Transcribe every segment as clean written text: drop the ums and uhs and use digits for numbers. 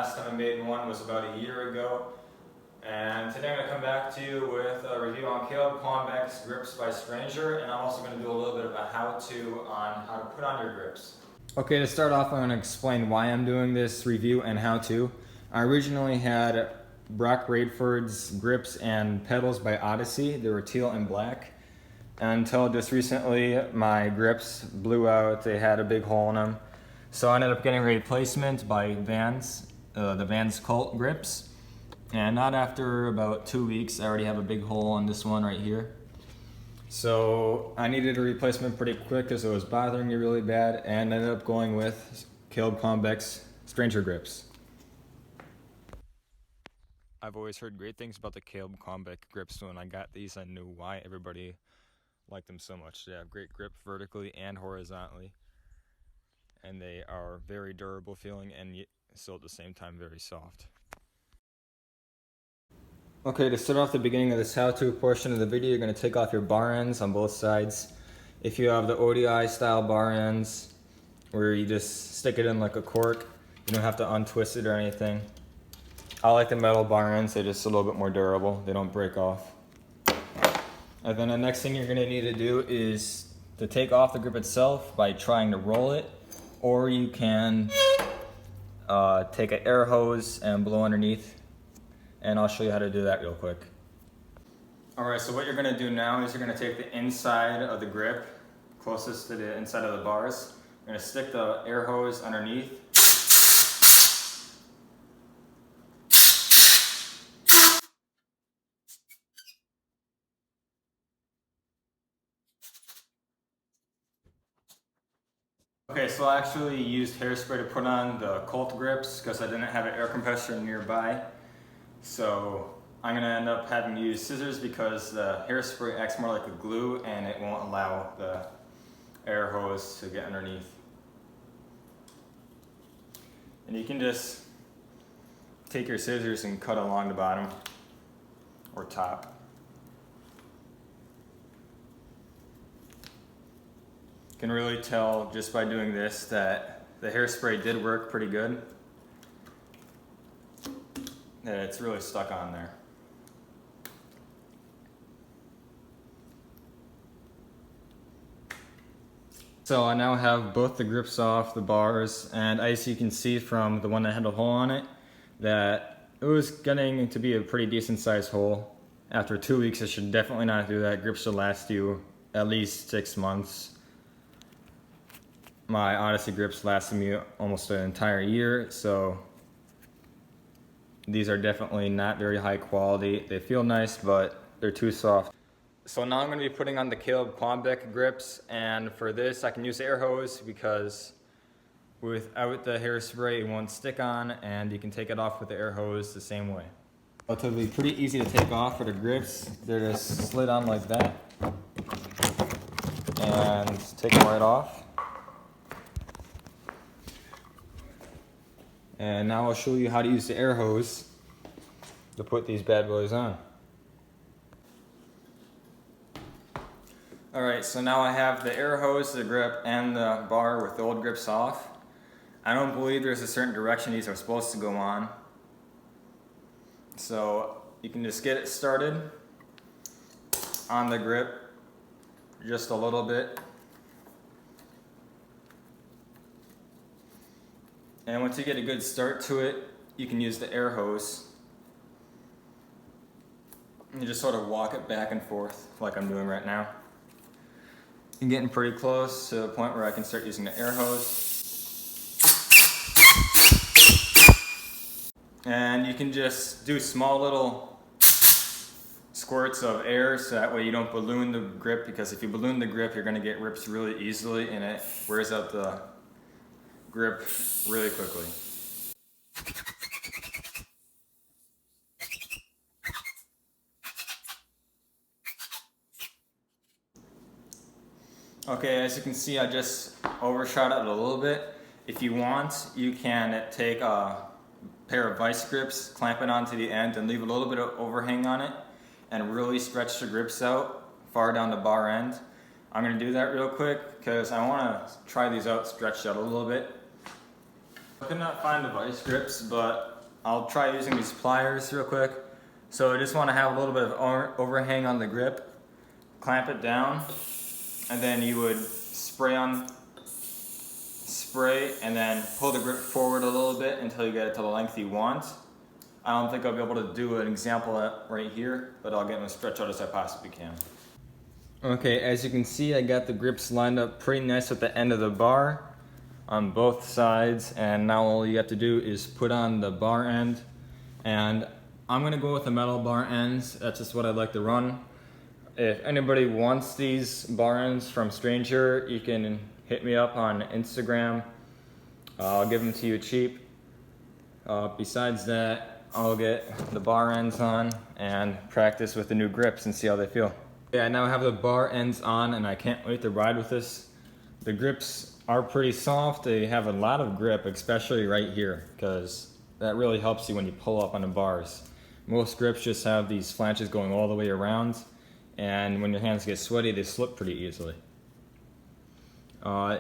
last time I made one was about a year ago. And today I'm going to come back to you with a review on Quan Grips by Stranger, and I'm also going to do a little bit of a how-to on how to put on your grips. Okay, to start off, I'm going to explain why I'm doing this review and how-to. I originally had Brock Radford's grips and pedals by Odyssey. They were teal and black. Until just recently, my grips blew out. They had a big hole in them. So I ended up getting a replacement by Vans, the Vans Cult grips. And not after about 2 weeks, I already have a big hole in this one right here. So I needed a replacement pretty quick because it was bothering me really bad, and ended up going with Quan Stranger grips. I've always heard great things about the Quan grips. So when I got these, I knew why everybody liked them so much. They have great grip vertically and horizontally, and they are very durable feeling and still at the same time very soft. Okay, to start off the beginning of this how-to portion of the video, you're going to take off your bar ends on both sides. If you have the ODI style bar ends where you just stick it in like a cork, you don't have to untwist it or anything. I like the metal bar ends, they're just a little bit more durable, they don't break off. And then the next thing you're going to need to do is to take off the grip itself by trying to roll it, or you can take an air hose and blow underneath. And I'll show you how to do that real quick. Alright, so what you're going to do now is you're going to take the inside of the grip, closest to the inside of the bars. You're going to stick the air hose underneath. Okay, so I actually used hairspray to put on the Colt grips because I didn't have an air compressor nearby. So I'm going to end up having to use scissors because the hairspray acts more like a glue and it won't allow the air hose to get underneath. And you can just take your scissors and cut along the bottom or top. You can really tell just by doing this that the hairspray did work pretty good. That it's really stuck on there. So I now have both the grips off the bars, and as you can see from the one that had a hole on it, that it was getting to be a pretty decent sized hole. After 2 weeks, I should definitely not do that. Grips should last you at least 6 months. My Odyssey grips lasted me almost an entire year, so these are definitely not very high quality. They feel nice, but they're too soft. So now I'm going to be putting on the Quan grips, and for this I can use the air hose because without the hairspray it won't stick on, and you can take it off with the air hose the same way. It'll be pretty easy to take off for the grips. They're just slid on like that, and take them right off. And now I'll show you how to use the air hose to put these bad boys on. Alright, so now I have the air hose, the grip, and the bar with the old grips off. I don't believe there's a certain direction these are supposed to go on. So you can just get it started on the grip just a little bit. And once you get a good start to it, you can use the air hose. And you just sort of walk it back and forth like I'm doing right now. I'm getting pretty close to the point where I can start using the air hose. And you can just do small little squirts of air so that way you don't balloon the grip, because if you balloon the grip, you're going to get rips really easily and it wears out the grip really quickly. Okay, as you can see, I just overshot it a little bit. If you want, you can take a pair of vice grips, clamp it onto the end, and leave a little bit of overhang on it, and really stretch the grips out far down the bar end. I'm going to do that real quick because I want to try these out stretched out a little bit. I could not find the vice grips, but I'll try using these pliers real quick. So I just want to have a little bit of overhang on the grip. Clamp it down, and then you would spray and then pull the grip forward a little bit until you get it to the length you want. I don't think I'll be able to do an example right here, but I'll get them stretched out as I possibly can. Okay, as you can see, I got the grips lined up pretty nice at the end of the bar on both sides, and now all you have to do is put on the bar end. And I'm gonna go with the metal bar ends. That's just what I like to run. If anybody wants these bar ends from Stranger, you can hit me up on Instagram. I'll give them to you cheap. Besides that, I'll get the bar ends on and practice with the new grips and see how they feel. Yeah, I now have the bar ends on and I can't wait to ride with this. The grips are pretty soft. They have a lot of grip, especially right here, because that really helps you when you pull up on the bars. Most grips just have these flanges going all the way around, and when your hands get sweaty, they slip pretty easily.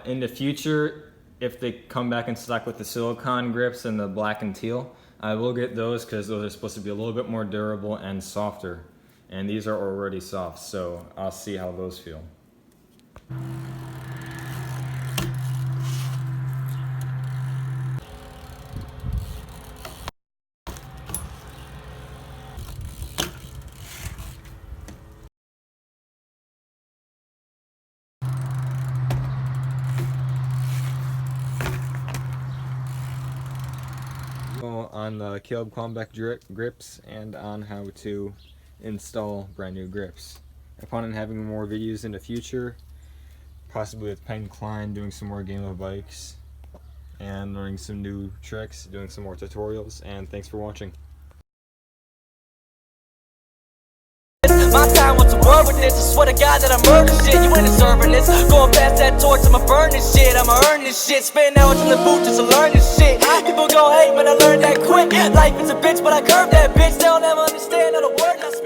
In the future, if they come back in stock with the silicone grips and the black and teal, I will get those because those are supposed to be a little bit more durable and softer. And these are already soft, so I'll see how those feel. On the Caleb Quan grips and on how to install brand new grips. I plan on having more videos in the future, possibly with Penn Klein, doing some more game of bikes and learning some new tricks, doing some more tutorials, and thanks for watching. My time wants a word with this. I swear to God that I murder shit. You ain't deserving this. Going past that torch, I'ma burn this shit. I'ma earn this shit. Spend hours in the booth just to learn this shit. People gon' hate, but I learned that quick. Life is a bitch, but I curved that bitch. They'll never understand all the words I speak.